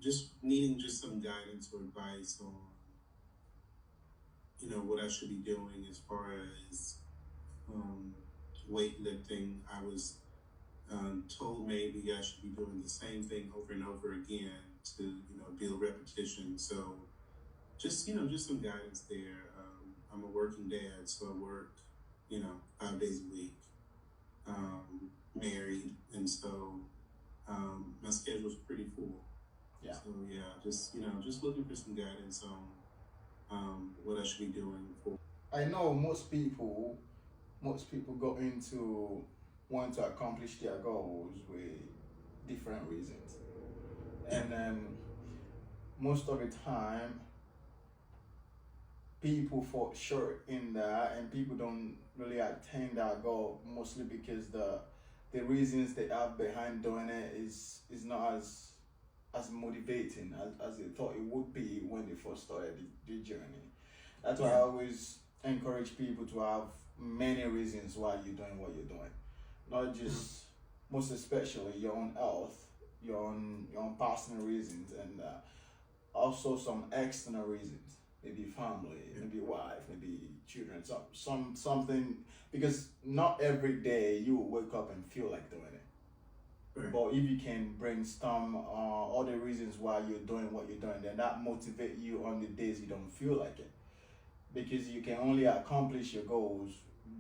just needing just some guidance or advice on, what I should be doing as far as um, weightlifting. I was told maybe I should be doing the same thing over and over again to, build repetition. So just some guidance there. I'm a working dad, so I work, 5 days a week, married, and so my schedule's pretty full. Yeah. So yeah, just looking for some guidance on what I should be doing for. I know most people go into want to accomplish their goals with different reasons. And most of the time people fall short in that, and people don't really attain that goal, mostly because the reasons they have behind doing it is not as motivating as they thought it would be when they first started the journey. That's why I always encourage people to have many reasons why you're doing what you're doing, not just, most especially your own health, your own personal reasons, and also some external reasons, maybe family, maybe wife, maybe children, something, because not every day you will wake up and feel like doing it. Right. But if you can brainstorm all the reasons why you're doing what you're doing, then that motivate you on the days you don't feel like it. Because you can only accomplish your goals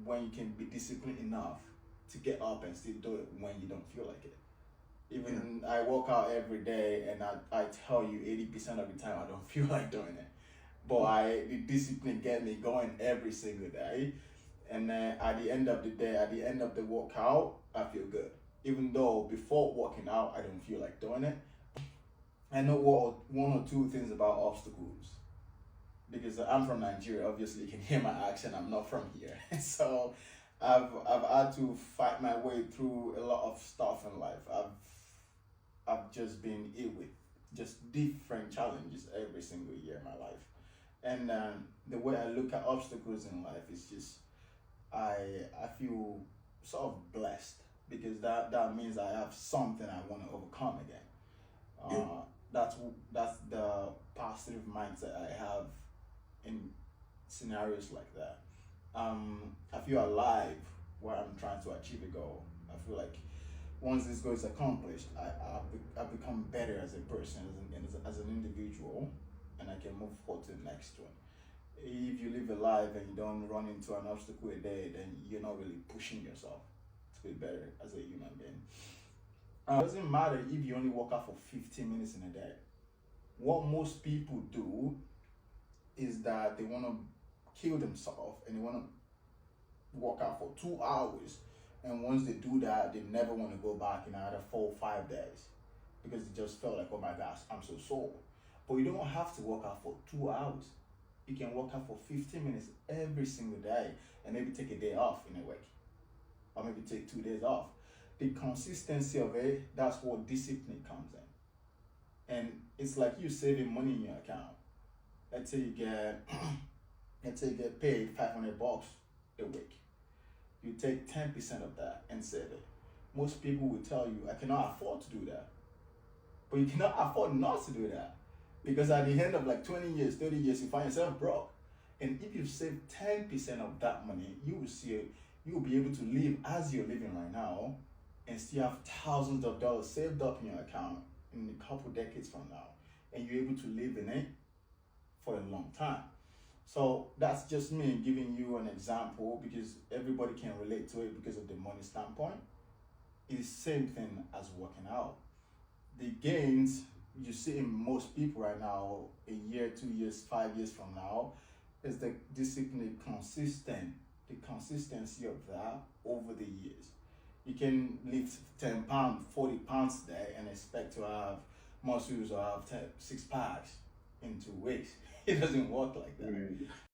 when you can be disciplined enough to get up and still do it when you don't feel like it. Even I work out every day, and I tell you 80% of the time I don't feel like doing it. But the discipline get me going every single day. And then at the end of the day, at the end of the workout, I feel good. Even though before working out, I don't feel like doing it. I know one or two things about obstacles. Because I'm from Nigeria, obviously you can hear my accent, I'm not from here. So I've had to fight my way through a lot of stuff in life. I've just been hit with just different challenges every single year in my life. And the way I look at obstacles in life is just, I feel sort of blessed, because that means I have something I want to overcome again. That's the positive mindset I have in scenarios like that. I feel alive where I'm trying to achieve a goal. I feel like once this goal is accomplished, I become better as a person, as an individual, and I can move forward to the next one. If you live a life and you don't run into an obstacle a day, then you're not really pushing yourself to be better as a human being. It doesn't matter if you only work out for 15 minutes in a day. What most people do is that they want to kill themselves and they want to work out for 2 hours. And once they do that, they never want to go back in another 4 or 5 days, because they just felt like, oh my gosh, I'm so sore. But you don't have to work out for 2 hours. You can work out for 15 minutes every single day, and maybe take a day off in a week, or maybe take 2 days off. The consistency of it, that's where discipline comes in. And it's like you saving money in your account. Let's say you get paid $500 a week. You take 10% of that and save it. Most people will tell you, I cannot afford to do that. But you cannot afford not to do that, because at the end of like 20 years, 30 years, you find yourself broke. And if you save 10% of that money, you will be able to live as you're living right now, and still have thousands of dollars saved up in your account in a couple decades from now. And you're able to live in it for a long time. So that's just me giving you an example, because everybody can relate to it because of the money standpoint. It's the same thing as working out. The gains you see in most people right now, a year, 2 years, 5 years from now, is the discipline, the consistency of that over the years. You can lift 10 pounds, 40 pounds a day and expect to have muscles or have 6 packs in 2 weeks. It doesn't work like that. Right.